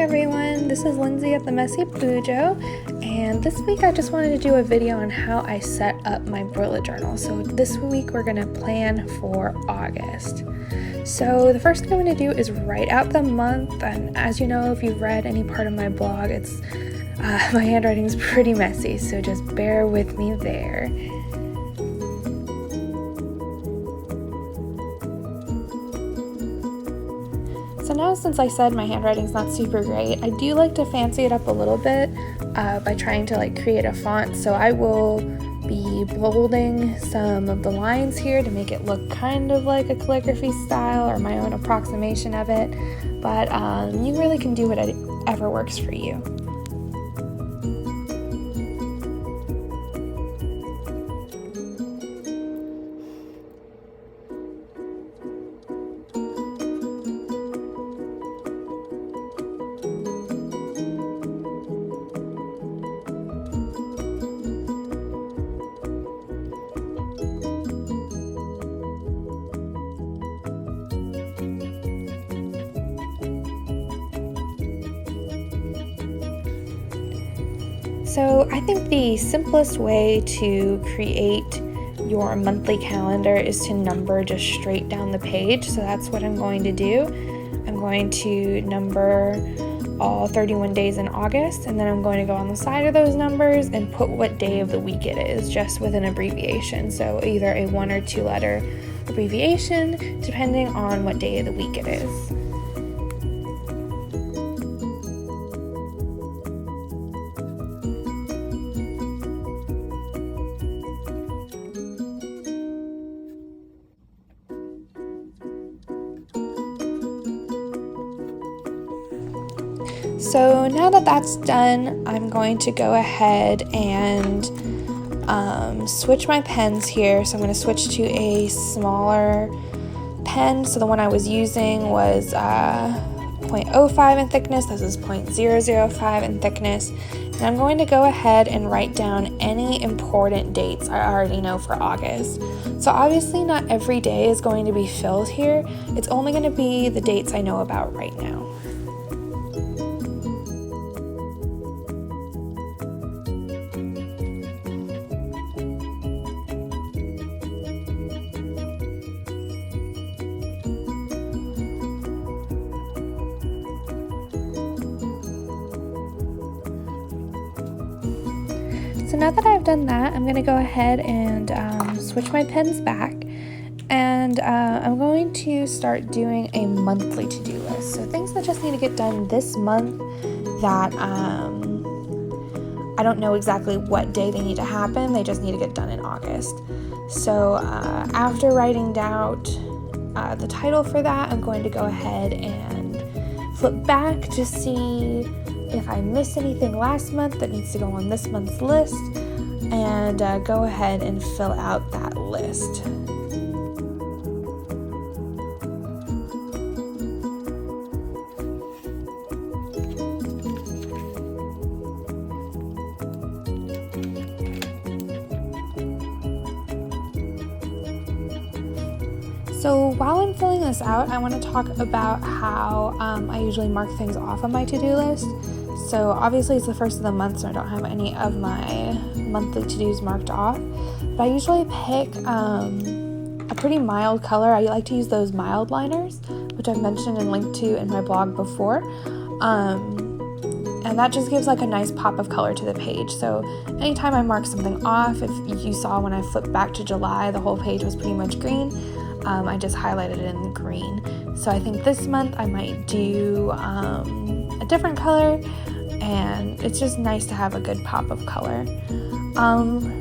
everyone, this is Lindsay at the Messy Bujo, and this week I just wanted to do a video on how I set up my bullet journal. So this week we're going to plan for August. So the first thing I'm going to do is write out the month, and as you know, if you've read any part of my blog, it's my handwriting is pretty messy, so just bear with me there. So now, since I said my handwriting's not super great, I do like to fancy it up a little bit by trying to create a font. So I will be bolding some of the lines here to make it look kind of like a calligraphy style or my own approximation of it. But you really can do whatever works for you. So I think the simplest way to create your monthly calendar is to number just straight down the page. So that's what I'm going to do. I'm going to number all 31 days in August, and then I'm going to go on the side of those numbers and put what day of the week it is, just with an abbreviation. So either a 1 or 2 letter abbreviation, depending on what day of the week it is. So now that that's done, I'm going to go ahead and switch my pens here. So I'm going to switch to a smaller pen. So the one I was using was 0.05 in thickness. This is 0.005 in thickness. And I'm going to go ahead and write down any important dates I already know for August. So obviously not every day is going to be filled here. It's only going to be the dates I know about right now. So now that I've done that, I'm going to go ahead and switch my pens back, and I'm going to start doing a monthly to-do list. So things that just need to get done this month that I don't know exactly what day they need to happen, they just need to get done in August. So after writing down the title for that, I'm going to go ahead and flip back to see if I missed anything last month that needs to go on this month's list, and go ahead and fill out that list. So while I'm filling this out, I want to talk about how I usually mark things off on my to-do list. So obviously it's the first of the month, so I don't have any of my monthly to-dos marked off. But I usually pick a pretty mild color. I like to use those mild liners, which I've mentioned and linked to in my blog before. And that just gives a nice pop of color to the page. So anytime I mark something off, if you saw when I flipped back to July, the whole page was pretty much green. I just highlighted it in green. So I think this month I might do a different color, and it's just nice to have a good pop of color.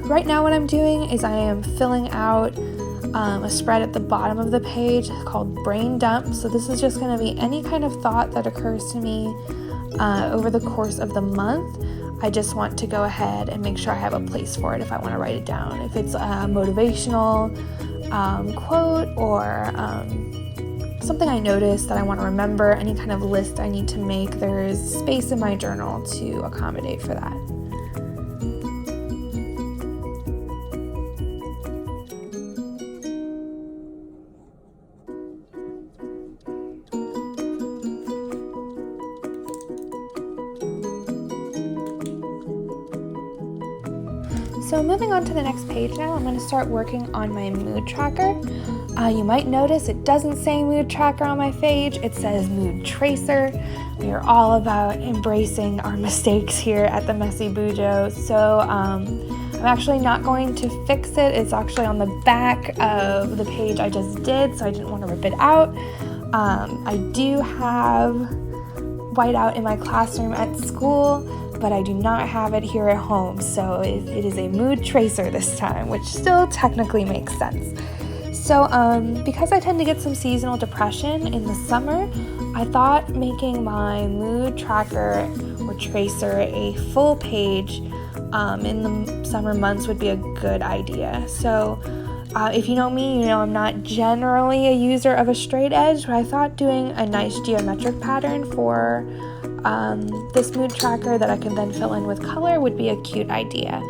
Right now what I'm doing is I am filling out a spread at the bottom of the page called Brain Dump. So this is just going to be any kind of thought that occurs to me over the course of the month. I just want to go ahead and make sure I have a place for it if I want to write it down. If it's a motivational quote or something I noticed that I want to remember, any kind of list I need to make, there is space in my journal to accommodate for that. So moving on to the next page now, I'm going to start working on my mood tracker. You might notice it doesn't say mood tracker on my page, it says mood tracer. We are all about embracing our mistakes here at the Messy Bujo. So I'm actually not going to fix it. It's actually on the back of the page I just did, so I didn't want to rip it out. I do have whiteout in my classroom at school, but I do not have it here at home, so it is a mood tracer this time, which still technically makes sense. So because I tend to get some seasonal depression in the summer, I thought making my mood tracker or tracer a full page in the summer months would be a good idea. So if you know me, you know I'm not generally a user of a straight edge, but I thought doing a nice geometric pattern for this mood tracker that I can then fill in with color would be a cute idea.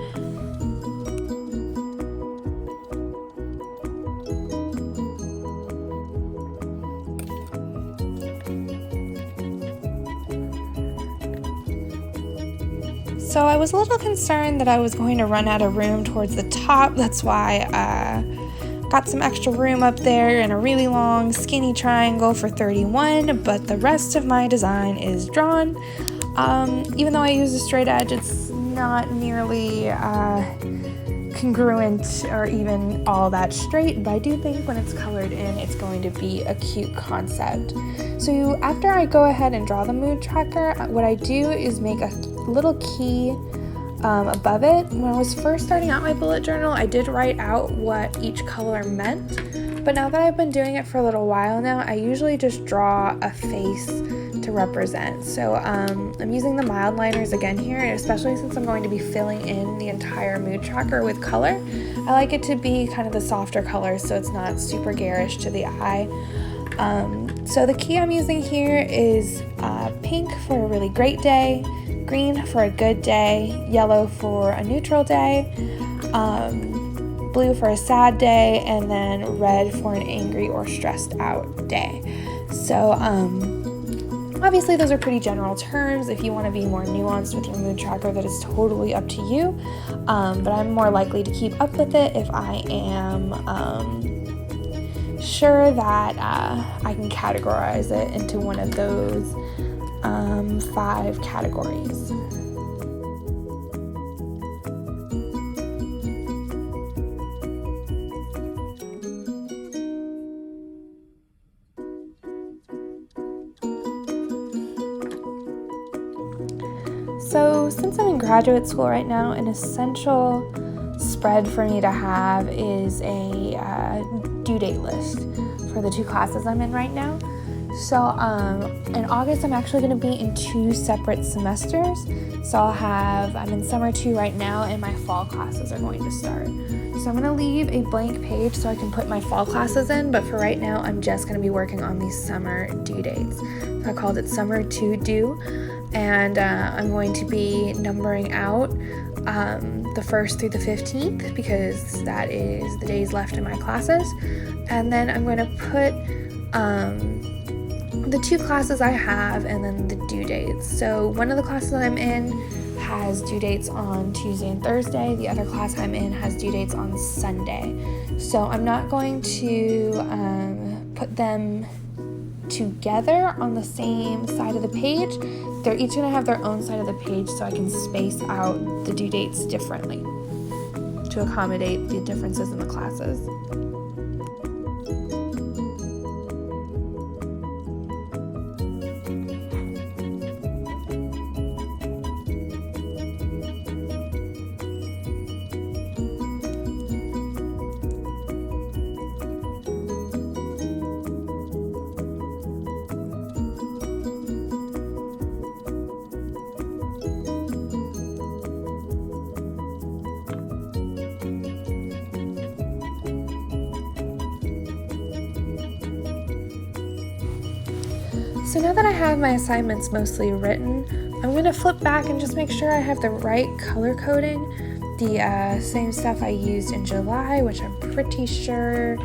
So I was a little concerned that I was going to run out of room towards the top. That's why I got some extra room up there in a really long skinny triangle for 31, but the rest of my design is drawn. Even though I use a straight edge, it's not nearly congruent or even all that straight, but I do think when it's colored in, it's going to be a cute concept. So after I go ahead and draw the mood tracker, what I do is make a little key above it. When I was first starting out my bullet journal, I did write out what each color meant, but now that I've been doing it for a little while now, I usually just draw a face to represent. So I'm using the mild liners again here, and especially since I'm going to be filling in the entire mood tracker with color, I like it to be kind of the softer colors so it's not super garish to the eye. So the key I'm using here is pink for a really great day, green for a good day, yellow for a neutral day, blue for a sad day, and then red for an angry or stressed out day. So obviously those are pretty general terms. If you want to be more nuanced with your mood tracker, that is totally up to you, but I'm more likely to keep up with it if I am sure that I can categorize it into one of those 5 categories. So since I'm in graduate school right now, an essential spread for me to have is a due date list for the 2 classes I'm in right now. So in August, I'm actually going to be in 2 separate semesters. So I'm in summer 2 right now, and my fall classes are going to start. So I'm going to leave a blank page so I can put my fall classes in, but for right now, I'm just going to be working on these summer due dates. So I called it Summer 2 Due, and I'm going to be numbering out the 1st through the 15th because that is the days left in my classes. And then I'm going to put the 2 classes I have and then the due dates. So one of the classes I'm in has due dates on Tuesday and Thursday. The other class I'm in has due dates on Sunday. So I'm not going to put them together on the same side of the page. They're each going to have their own side of the page so I can space out the due dates differently to accommodate the differences in the classes. So now that I have my assignments mostly written, I'm going to flip back and just make sure I have the right color coding. The same stuff I used in July, which I'm pretty sure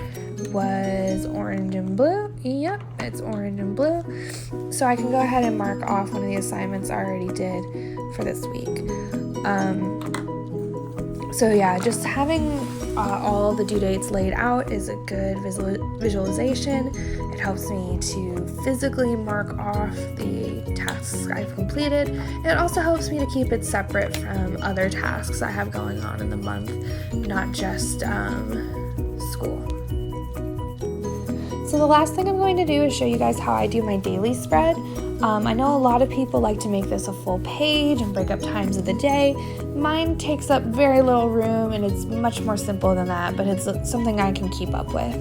was orange and blue. Yep, it's orange and blue. So I can go ahead and mark off one of the assignments I already did for this week. So yeah, just having all the due dates laid out is a good visualization. It helps me to physically mark off the tasks I've completed. And it also helps me to keep it separate from other tasks I have going on in the month, not just school. So the last thing I'm going to do is show you guys how I do my daily spread. I know a lot of people like to make this a full page and break up times of the day. Mine takes up very little room and it's much more simple than that, but it's something I can keep up with.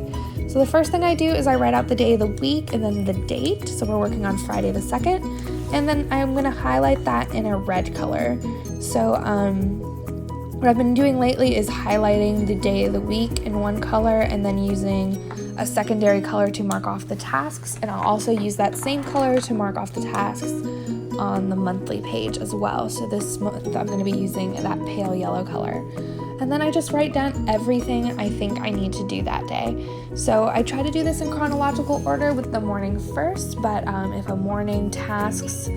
So the first thing I do is I write out the day of the week and then the date. So we're working on Friday the 2nd. And then I'm going to highlight that in a red color. So what I've been doing lately is highlighting the day of the week in one color and then using a secondary color to mark off the tasks, and I'll also use that same color to mark off the tasks on the monthly page as well. So this month I'm going to be using that pale yellow color. And then I just write down everything I think I need to do that day. So I try to do this in chronological order with the morning first, but if a morning tasks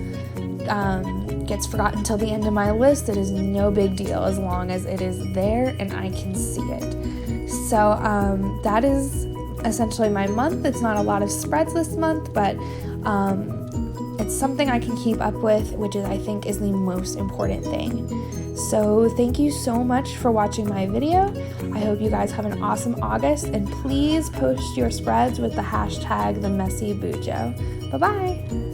gets forgotten till the end of my list, it is no big deal as long as it is there and I can see it. So that is essentially my month. It's not a lot of spreads this month, but it's something I can keep up with, which is I think is the most important thing. So thank you so much for watching my video. I hope you guys have an awesome August, and please post your spreads with the hashtag #TheMessyBujo. Bye-bye!